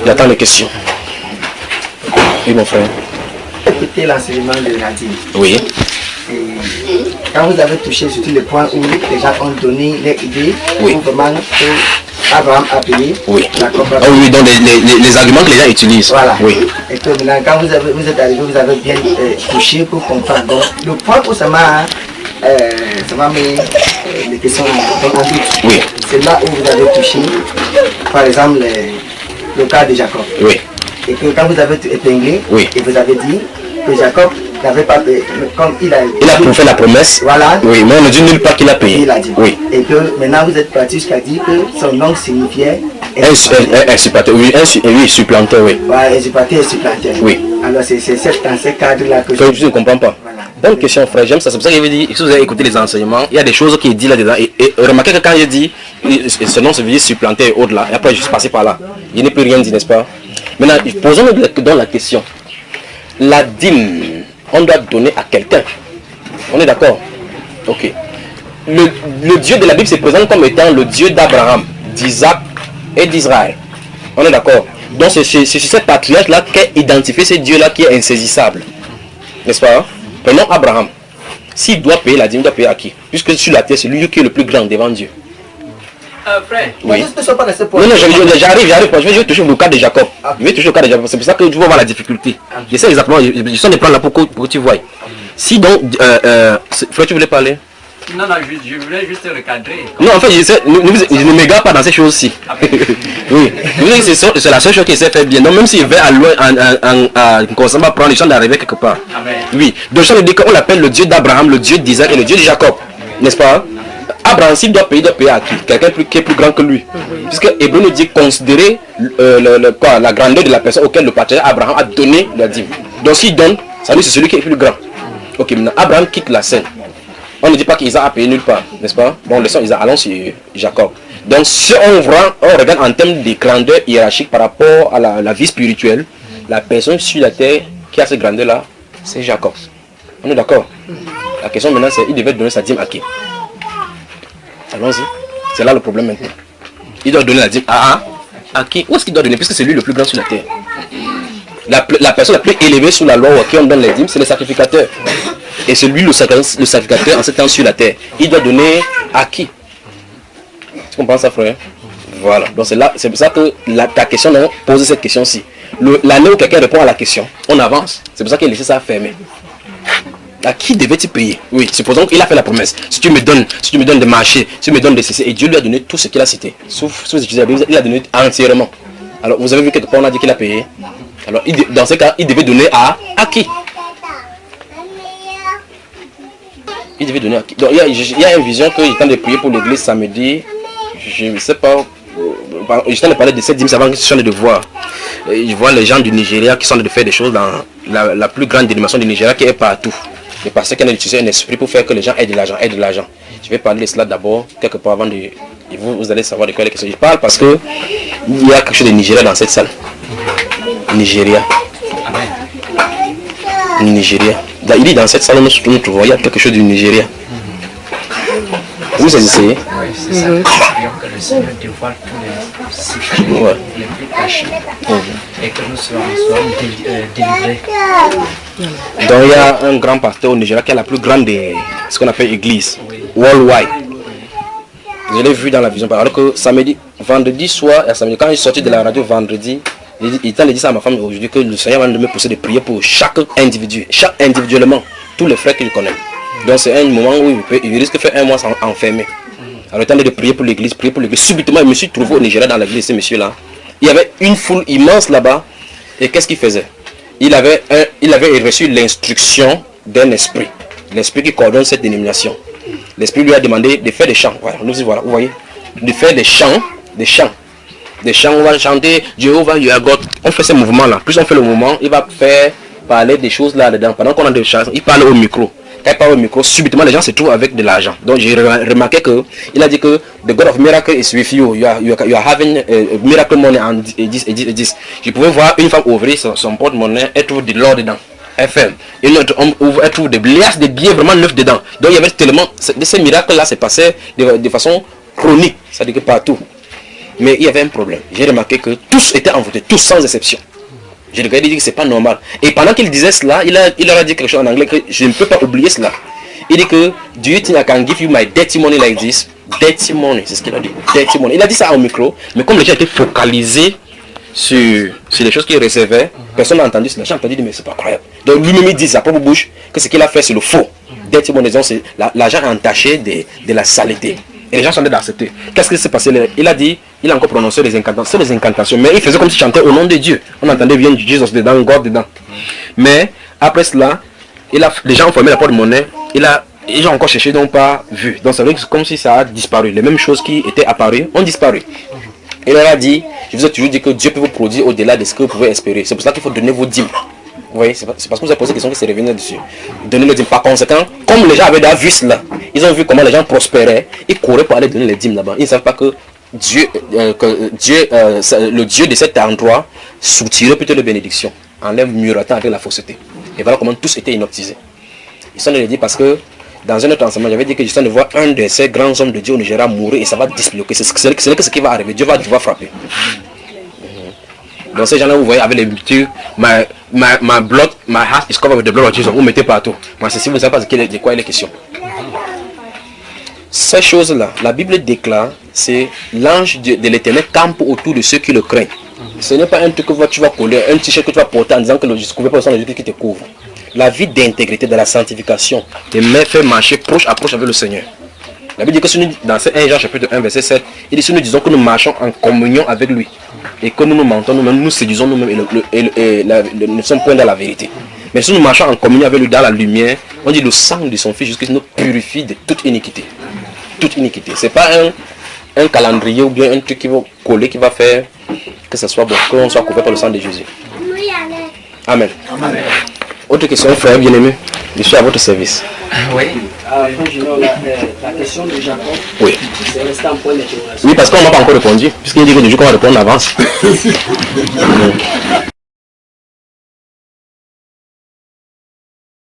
J'attends les questions. Oui, mon frère. Écoutez l'enseignement de Nadim. Oui. Et quand vous avez touché surtout le point où les gens ont donné les idées pour vraiment que Abraham a payé la compagnie. Oh oui, donc les arguments que les gens utilisent. Voilà. Oui. Et que maintenant, quand vous êtes arrivé, vous avez bien touché pour comprendre. Donc, le point où ça m'a mis les questions en doute. Oui. C'est là où vous avez touché, par exemple, le cas de Jacob. Oui. Et que quand vous avez épinglé, et vous avez dit que Jacob n'avait pas payé, comme il a fait la promesse. Voilà. Oui, mais on ne dit nulle part qu'il a payé. Il a dit. Oui. Et que maintenant vous êtes parti jusqu'à dire que son nom signifiait un supplanteur. Oui, supplanteur, oui. Ouais, supplanteur et supplanteur. Oui. Alors c'est dans ce cadre-là que je ne comprends pas. Voilà. Bonne question, frère. J'aime ça. C'est pour ça que je veux dire, si vous avez écouté les enseignements, il y a des choses qui est dit là-dedans. Et remarquez que quand il dit, ce nom se veut dire supplanteur et autres là, et après je suis passé par là. Il n'est plus rien dit, n'est-ce pas? Maintenant, posons-nous dans la question. La dîme, on doit donner à quelqu'un. On est d'accord? Ok. Le Dieu de la Bible se présente comme étant le Dieu d'Abraham, d'Isaac et d'Israël. On est d'accord? Donc c'est sur cette patriarche-là qu'est identifié ce Dieu-là qui est insaisissable. N'est-ce pas? Prenons Abraham. S'il doit payer la dîme, il doit payer à qui? Puisque sur la terre, c'est lui qui est le plus grand devant Dieu. Frère, oui. Non, j'arrive, je vais toucher le cas de Jacob. Je vais toucher le cas de Jacob, c'est pour ça que tu vas voir la difficulté. Je sais exactement, je sens de prendre là pour que tu vois. Si donc, frère, tu voulais parler? Non, je voulais juste recadrer. Non, en fait, je ne m'égare pas dans ces choses-ci. Oui, c'est la seule chose qui s'est fait bien. Donc, même s'il va à loin, on va prendre les chances d'arriver quelque part. Amen. Oui, donc je dis qu'on l'appelle le Dieu d'Abraham, le Dieu d'Isaac et le Dieu de Jacob. N'est-ce pas? Abraham, s'il doit payer à qui? Quelqu'un qui est plus grand que lui. Puisque Hébreu nous dit considérer la grandeur de la personne auquel le patriarche Abraham a donné la dîme. Donc s'il donne, ça veut dire que c'est celui qui est plus grand. Ok, maintenant Abraham quitte la scène. On ne dit pas qu'Isaac a payé nulle part, n'est-ce pas? Bon, laissons Isaac, allons sur Jacob. Donc si on regarde en termes de grandeur hiérarchique par rapport à la vie spirituelle, la personne sur la terre qui a cette grandeur-là, c'est Jacob. On est d'accord? La question maintenant c'est, il devait donner sa dîme à qui? Allons-y. C'est là le problème maintenant. Il doit donner la dîme à qui? Où est-ce qu'il doit donner? Puisque c'est lui le plus grand sur la terre. La personne la plus élevée sous la loi à qui on donne les dîmes, c'est le sacrificateur. Et c'est lui le sacrificateur en ce temps sur la terre. Il doit donner à qui? Tu comprends ça, frère? Voilà. Donc c'est pour ça que ta question, non, poser cette question-ci. L'année où quelqu'un répond à la question, on avance. C'est pour ça qu'il a laissé ça fermé. À qui devait-il payer? Oui, supposons qu'il a fait la promesse. Si tu me donnes des marchés, si tu me donnes des cessés, et Dieu lui a donné tout ce qu'il a cité. Sauf ce qu'il a donné entièrement. Alors vous avez vu quelque part on a dit qu'il a payé. Alors dans ce cas, il devait donner à qui? Il devait donner à qui? Donc il y a une vision qu'il est temps de prier pour l'église samedi. Je ne sais pas. Je suis en train de parler de cette dîme avant que je sois de voir. Je vois les gens du Nigeria qui sont en train de faire des choses dans la plus grande dénomination du Nigeria qui est partout. Et parce qu'il y a utilisé un esprit pour faire que les gens aient de l'argent. Je vais parler de cela d'abord, quelque part avant de... Et vous allez savoir de quoi je parle parce que il y a quelque chose de Nigeria dans cette salle. Nigeria. Nigeria. Il dit dans cette salle où nous trouvons, il y a quelque chose du Nigeria. Vous saisissez? Oui, c'est ça. Que le Seigneur dévoile tous les plus cachés et que nous soyons délivrés. Donc il y a un grand pasteur au Nigeria qui est la plus grande de ce qu'on appelle église, worldwide. Je l'ai vu dans la vision, alors que vendredi soir, quand je suis sorti de la radio vendredi, il t'a dit ça à ma femme aujourd'hui que le Seigneur va me pousser de prier pour chaque individuellement, tous les frères que je connais. Donc c'est un moment où il risque de faire un mois enfermé. Alors il de prier pour l'église, Subitement, je me suis trouvé au Nigeria dans l'église, ce monsieur-là. Il y avait une foule immense là-bas. Et qu'est-ce qu'il faisait? Il avait reçu l'instruction d'un esprit. L'esprit qui coordonne cette dénomination. L'esprit lui a demandé de faire des chants. Voilà, vous voyez. De faire des chants. On va chanter Jéhovah, you are God. On fait ce mouvement-là. Plus on fait le mouvement, il va faire parler des choses là-dedans. Pendant qu'on a des chants, il parle au micro. Quand il parle au micro, subitement les gens se trouvent avec de l'argent. Donc j'ai remarqué qu'il a dit que the God of miracle is with you. You are having miracle money and this. Je pouvais voir une femme ouvrir son porte-monnaie et trouver de l'or dedans. FM. Et une autre homme ouvre et trouve des liasses de billets vraiment neufs dedans. Donc il y avait tellement de ces miracles-là se passaient de façon chronique. C'est-à-dire que partout. Mais il y avait un problème. J'ai remarqué que tous étaient envoûtés, tous sans exception. J'ai regardé et dit que c'est pas normal. Et pendant qu'il disait cela, il leur a dit quelque chose en anglais que je ne peux pas oublier cela. Il dit que do you think I can give you my dirty money like this? Dirty money, c'est ce qu'il a dit. Dirty money. Il a dit ça au micro, mais comme les gens étaient focalisés sur les choses qu'il recevait, personne n'a entendu cela. Les gens ont entendu dire mais c'est pas croyable. Donc lui-même il dit sa propre bouche que ce qu'il a fait c'est le faux. Dirty money, c'est l'argent entaché de la saleté. Et les gens sont d'accepter. Qu'est-ce qui s'est passé? Il a dit, il a encore prononcé les incantations, mais il faisait comme s'il chantait au nom de Dieu. On entendait bien Jesus dedans, God dedans. Mais après cela, les gens ont fermé la porte de monnaie. Ils ont encore cherché, donc pas vu. Donc c'est vrai que c'est comme si ça a disparu. Les mêmes choses qui étaient apparues ont disparu. Il leur a dit, je vous ai toujours dit que Dieu peut vous produire au-delà de ce que vous pouvez espérer. C'est pour ça qu'il faut donner vos dîmes. Vous voyez, c'est parce que vous avez posé la question que c'est revenu dessus. Donner les dîmes. Par conséquent, comme les gens avaient déjà vu cela, ils ont vu comment les gens prospéraient, ils couraient pour aller donner les dîmes là-bas. Ils ne savent pas que le Dieu de cet endroit soutirait plutôt les bénédictions en les muratant avec la fausseté. Et voilà comment tous étaient inoptisés. Ils sont allés dire parce que dans un autre enseignement, j'avais dit que je suis de voir un de ces grands hommes de Dieu au Nigeria mourir et ça va disloquer. Ce n'est que ce qui va arriver. Dieu va devoir frapper. Donc ces gens-là, vous voyez, avec les petits, my blood, my heart is covered with the blood of Jesus. Vous mettez partout. Mais si vous ne savez pas de quoi il est question. Ces choses-là, la Bible déclare, c'est l'ange de l'Éternel campe autour de ceux qui le craignent. Ce n'est pas un truc que tu vas coller, un t-shirt que tu vas porter en disant que je ne couvre pas le Dieu qui te couvre. La vie d'intégrité, de la sanctification, de faire marcher approche avec le Seigneur. La Bible dit que si nous, dans 1 Jean chapitre 1 verset 7, il dit si nous disons que nous marchons en communion avec lui et que nous nous mentons nous-mêmes, nous séduisons nous-mêmes et nous ne sommes point dans la vérité. Mais si nous marchons en communion avec lui dans la lumière, on dit le sang de son fils jusqu'à nous purifie de toute iniquité. Toute iniquité. Ce n'est pas un calendrier ou bien un truc qui va coller, qui va faire que ce soit bon, que l'on soit couvert par le sang de Jésus. Amen. Amen. Autre question, frère bien-aimé, je suis à votre service. Oui. La question de Jacob, oui. C'est resté un point d'interrogation. Oui, parce qu'on n'a pas encore répondu, puisqu'il dit que du coup qu'on va répondre en avance.